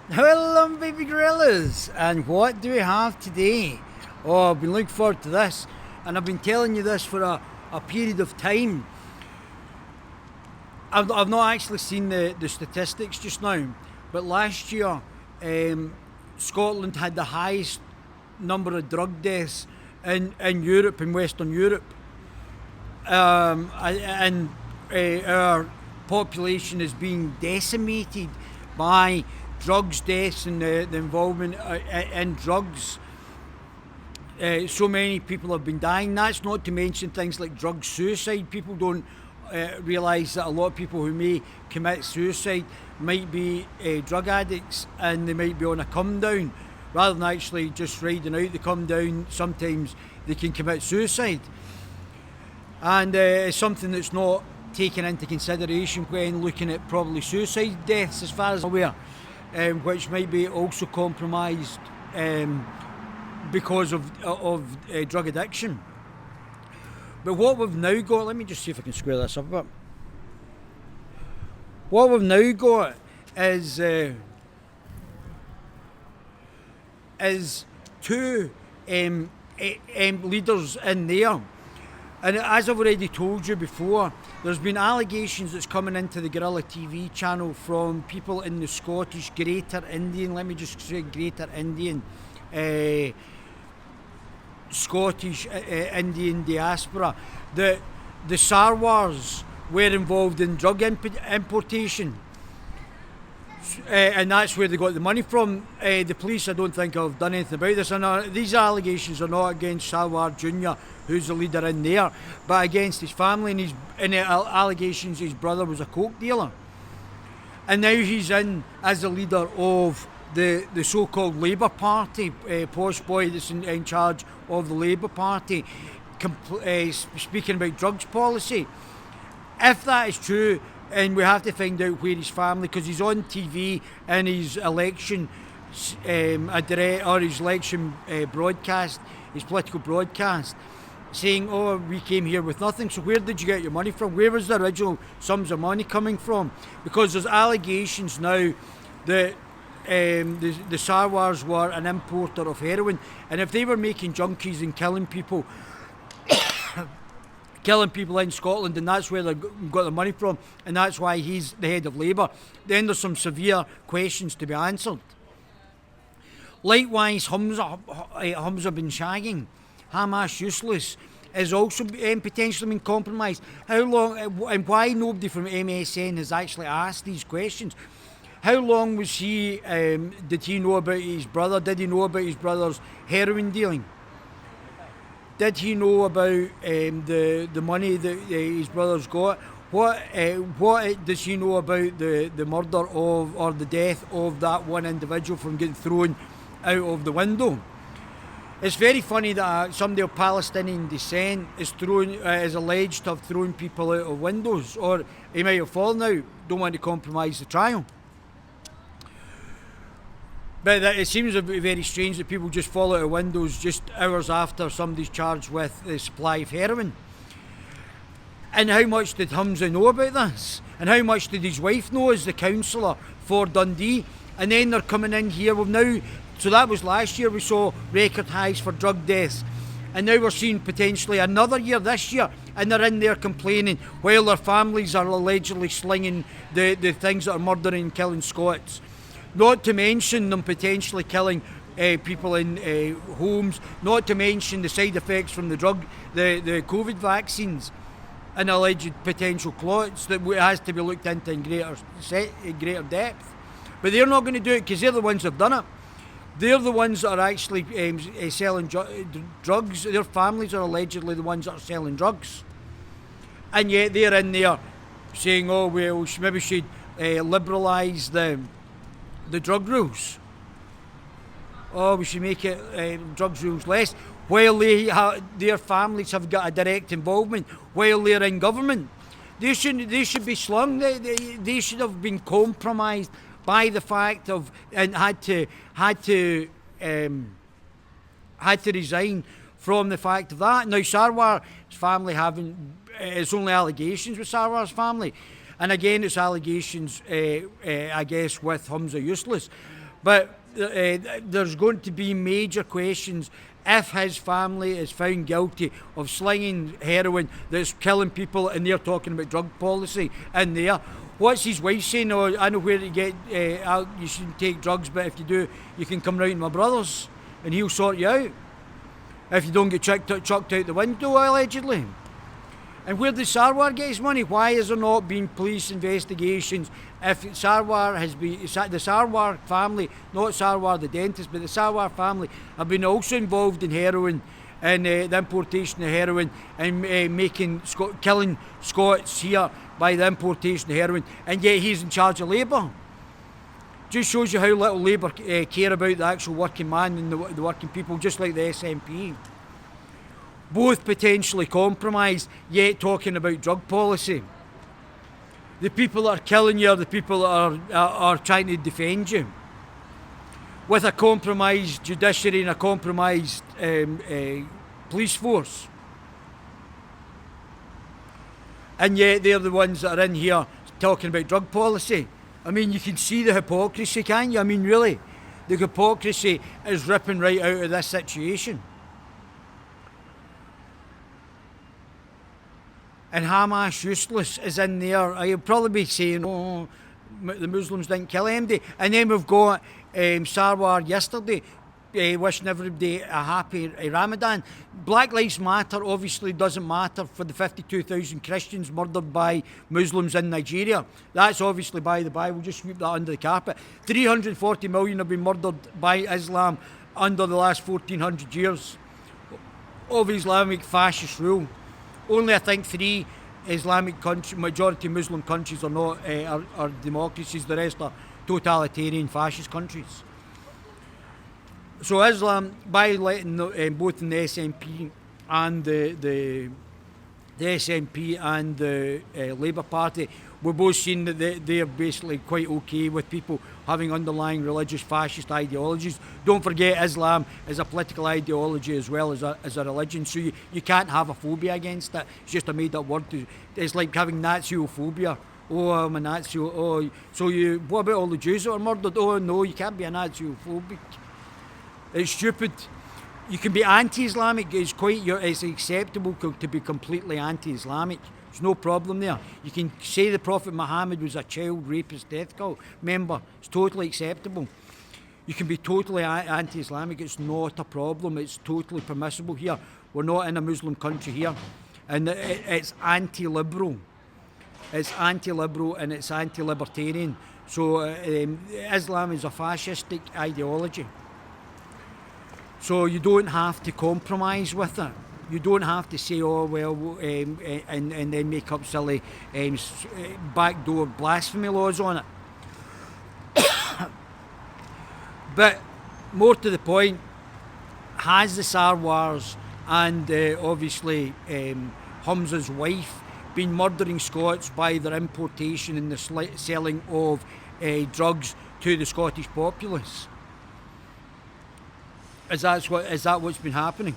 Hello, baby gorillas, and what do we have today? Oh, I've been looking forward to this, and I've been telling you this for a period of time. I've not actually seen the statistics just now, but last year, Scotland had the highest number of drug deaths in Europe, in Western Europe. And our population is being decimated by drugs deaths and the involvement in drugs. So many people have been dying. That's not to mention things like drug suicide. People don't realise that a lot of people who may commit suicide might be drug addicts, and they might be on a come down. Rather than actually just riding out the come down, sometimes they can commit suicide. And it's something that's not taken into consideration when looking at probably suicide deaths, as far as I'm aware, which might be also compromised because of drug addiction. But what we've now got, let me just see if I can square this up a bit. What we've now got is two leaders in there. And as I've already told you before, there's been allegations that's coming into the Guerilla TV channel from people in the Scottish Greater Indian, let me just say Greater Indian, Scottish Indian diaspora, that the Sarwars were involved in drug importation. And that's where they got the money from. The police, I don't think, have done anything about this. And these allegations are not against Sarwar Jr., who's the leader in there, but against his family. And the allegations his brother was a coke dealer. And now he's in as the leader of the so-called Labour Party, posh boy that's in charge of the Labour Party, speaking about drugs policy. If that is true, and we have to find out where his family, because he's on TV in his election, his election broadcast, his political broadcast, saying, "Oh, we came here with nothing." So where did you get your money from? Where was the original sums of money coming from? Because there's allegations now that the Sarwars were an importer of heroin, and if they were making junkies and killing people in Scotland, and that's where they got the money from, and that's why he's the head of Labour, then there's some severe questions to be answered. Likewise, Humza bin shagging, Hamas useless, is also potentially been compromised. How long, and why nobody from MSN has actually asked these questions? How long was he, did he know about his brother? Did he know about his brother's heroin dealing? Did he know about the money that his brothers got? What does he know about the murder of, or the death of that one individual from getting thrown out of the window? It's very funny that somebody of Palestinian descent is alleged to have thrown people out of windows, or he might have fallen out. Don't want to compromise the trial. But it seems very strange that people just fall out of windows just hours after somebody's charged with the supply of heroin. And how much did Humza know about this? And how much did his wife know as the councillor for Dundee? And then they're coming in here. So that was last year, we saw record highs for drug deaths. And now we're seeing potentially another year this year, and they're in there complaining while their families are allegedly slinging the things that are murdering and killing Scots. Not to mention them potentially killing people in homes, not to mention the side effects from the COVID vaccines and alleged potential clots that has to be looked into in greater depth. But they're not going to do it because they're the ones that have done it. They're the ones that are actually selling drugs. Their families are allegedly the ones that are selling drugs. And yet they're in there saying, "Oh, well, maybe we should liberalise the drug rules. Oh, we should make it drugs rules less," while their families have got a direct involvement while they're in government. They should be slung. They should have been compromised by the fact of, and had to resign from the fact of that. Now Sarwar's family it's only allegations with Sarwar's family. And again, it's allegations, I guess, with Humza useless. But there's going to be major questions if his family is found guilty of slinging heroin that's killing people, and they're talking about drug policy in there. What's his wife saying? Oh, I know where to get, you shouldn't take drugs, but if you do, you can come round to my brother's and he'll sort you out. If you don't get chucked out the window, allegedly. And where does Sarwar get his money? Why has there not been police investigations? If Sarwar has been, the Sarwar family, not Sarwar the dentist, but the Sarwar family have been also involved in heroin and the importation of heroin and killing Scots here by the importation of heroin, and yet he's in charge of Labour. Just shows you how little Labour care about the actual working man and the working people, just like the SNP. Both potentially compromised, yet talking about drug policy. The people that are killing you are the people that are trying to defend you. With a compromised judiciary and a compromised police force. And yet they're the ones that are in here talking about drug policy. I mean, you can see the hypocrisy, can't you? I mean, really, the hypocrisy is ripping right out of this situation. And Hamas Useless is in there. I'll probably be saying, oh, the Muslims didn't kill anybody. And then we've got Sarwar yesterday wishing everybody a happy Ramadan. Black Lives Matter obviously doesn't matter for the 52,000 Christians murdered by Muslims in Nigeria. That's obviously by the by. We'll just sweep that under the carpet. 340 million have been murdered by Islam under the last 1400 years of Islamic fascist rule. Only, I think, 3 Islamic countries, majority Muslim countries, are not are democracies. The rest are totalitarian fascist countries. So Islam, by letting both in the SNP and the SNP and the Labour Party, we're both seeing that they're basically quite okay with people having underlying religious fascist ideologies. Don't forget, Islam is a political ideology as well as a religion, so you can't have a phobia against it. It's just a made-up word. It's like having Naziophobia. Oh, I'm a Nazi. Oh, so what about all the Jews that are murdered? Oh, no, you can't be a Naziophobic. It's stupid. You can be anti-Islamic. It's acceptable to be completely anti-Islamic. There's no problem there. You can say the Prophet Muhammad was a child rapist death cult member. It's totally acceptable. You can be totally anti-Islamic. It's not a problem. It's totally permissible here. We're not in a Muslim country here. And it's anti-liberal. It's anti-liberal and it's anti-libertarian. So Islam is a fascistic ideology. So you don't have to compromise with it. You don't have to say, oh, well, and then make up silly backdoor blasphemy laws on it. But more to the point, has the Sarwars and obviously Hamza's wife been murdering Scots by their importation and the selling of drugs to the Scottish populace? Is that what's been happening?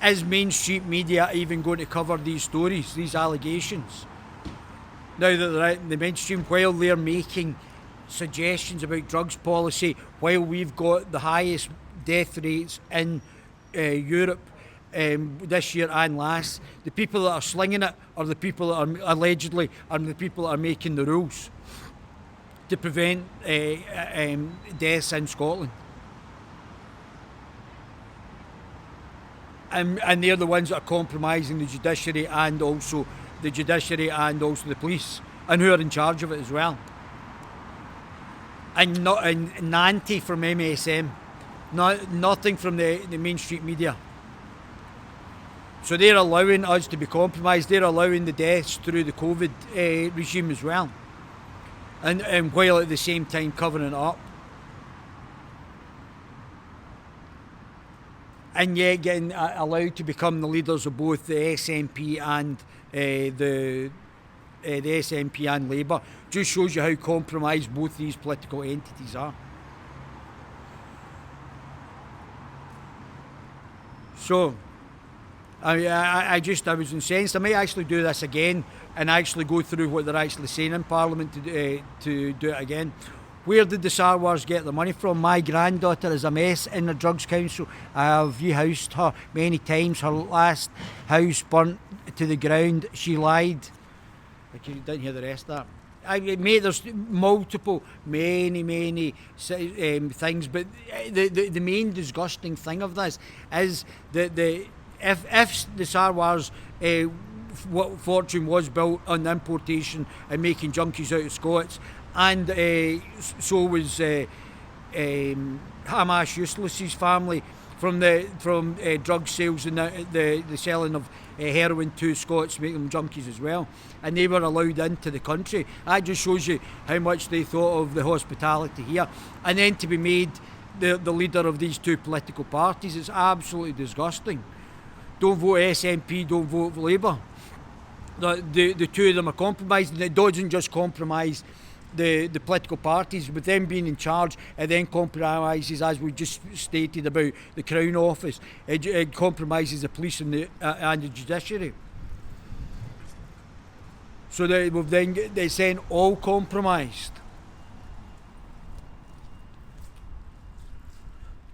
Is mainstream media even going to cover these stories, these allegations? Now that they're out in the mainstream, while they're making suggestions about drugs policy, while we've got the highest death rates in Europe this year and last, the people that are slinging it are the people that are allegedly are the people that are making the rules to prevent deaths in Scotland. And they're the ones that are compromising the judiciary and also the police, and who are in charge of it as well. And Nanty from MSM, nothing from the mainstream media. So they're allowing us to be compromised. They're allowing the deaths through the COVID regime as well, and while at the same time covering it up. And yet getting allowed to become the leaders of both the SNP and the SNP and Labour just shows you how compromised both these political entities are. So, I was incensed. I might actually do this again and actually go through what they're actually saying in Parliament to do it again. Where did the Sarwars get the money from? My granddaughter is a mess in the drugs council. I have rehoused her many times. Her last house burnt to the ground. She lied. You didn't hear the rest of that. Mate, there's many things, but the main disgusting thing of this is that if the Sarwars fortune was built on the importation and making junkies out of Scots, and so was Hamash Useless's family from drug sales and the selling of heroin to Scots, make them junkies as well, and they were allowed into the country. That just shows you how much they thought of the hospitality here. And then to be made the leader of these two political parties is absolutely disgusting. Don't vote SNP, don't vote Labour. The two of them are compromised, and it doesn't just compromise the political parties with them being in charge. It then compromises, as we just stated, about the Crown Office. It compromises the police and the judiciary. So they're saying all compromised.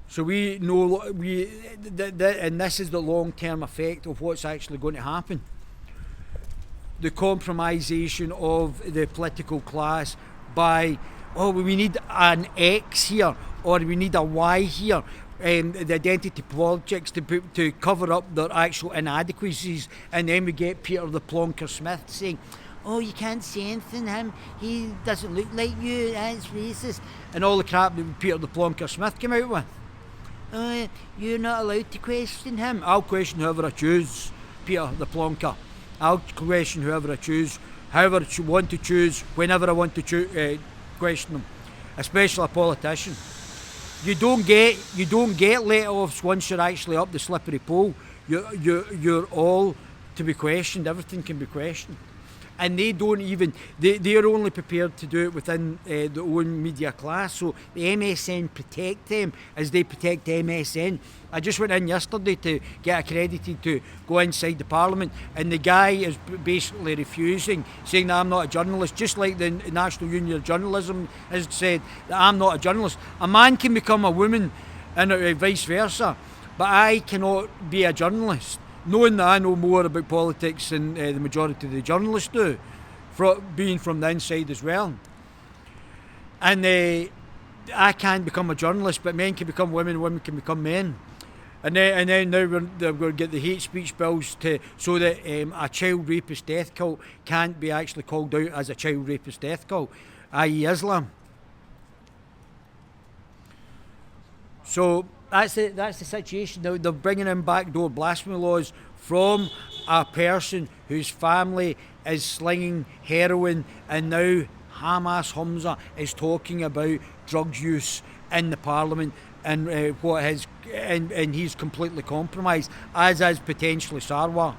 So we know and this is the long-term effect of what's actually going to happen. The compromisation of the political class by, we need an X here, or we need a Y here, the identity politics to cover up their actual inadequacies. And then we get Peter the Plonker Smith saying, you can't say anything to him, he doesn't look like you, that's racist, and all the crap that Peter the Plonker Smith came out with. You're not allowed to question him. I'll question whoever I choose, Peter the Plonker. I'll question whoever I choose, however I want to choose, whenever I want to question them, especially a politician. You don't get let-offs once you're actually up the slippery pole. You're all to be questioned. Everything can be questioned. And they don't even, they're only prepared to do it within their own media class. So the MSN protect them as they protect MSN. I just went in yesterday to get accredited to go inside the Parliament, and the guy is basically refusing, saying that I'm not a journalist, just like the National Union of Journalism has said that I'm not a journalist. A man can become a woman and vice versa, but I cannot be a journalist, knowing that I know more about politics than the majority of the journalists do, being from the inside as well. And I can't become a journalist, but men can become women, women can become men. And then now we're going to get the hate speech bills so that a child rapist death cult can't be actually called out as a child rapist death cult, i.e. Islam. So that's the situation. Now they're bringing in backdoor blasphemy laws from a person whose family is slinging heroin, and now Hamas Hamza is talking about drug use in the Parliament, and and he's completely compromised, as is potentially Sarwar.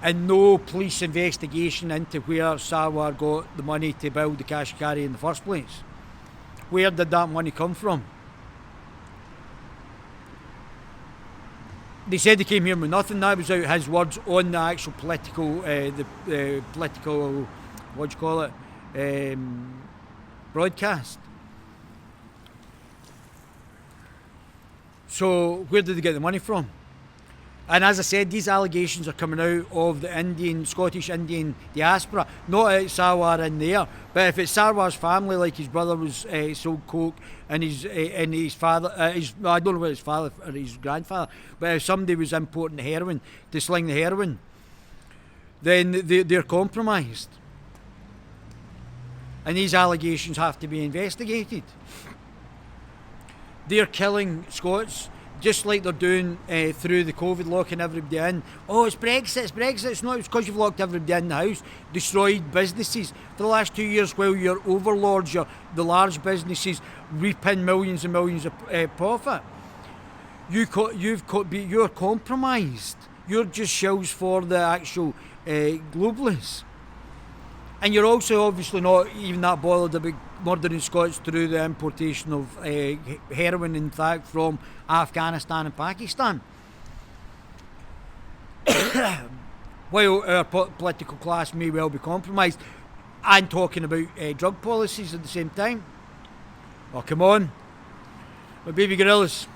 And no police investigation into where Sarwar got the money to build the Kashkari in the first place. Where did that money come from? They said they came here with nothing. That was out his words on the actual political, political, what do you call it, broadcast. So where did they get the money from? And as I said, these allegations are coming out of the Scottish Indian diaspora, not out Sarwar in there. But if it's Sarwar's family, like his brother was sold coke, and his father, I don't know whether his father or his grandfather, but if somebody was importing the heroin to sling the heroin, then they're compromised. And these allegations have to be investigated. They're killing Scots, just like they're doing through the COVID, locking everybody in. It's Brexit. It's not because you've locked everybody in the house, destroyed businesses. For the last 2 years, while your overlords, the large businesses, reaping millions and millions of profit, you're compromised. You're just shells for the actual globalists. And you're also obviously not even that bothered about murdering Scots through the importation of heroin, in fact, from Afghanistan and Pakistan. While our political class may well be compromised, and talking about drug policies at the same time. Oh, come on. My baby gorillas.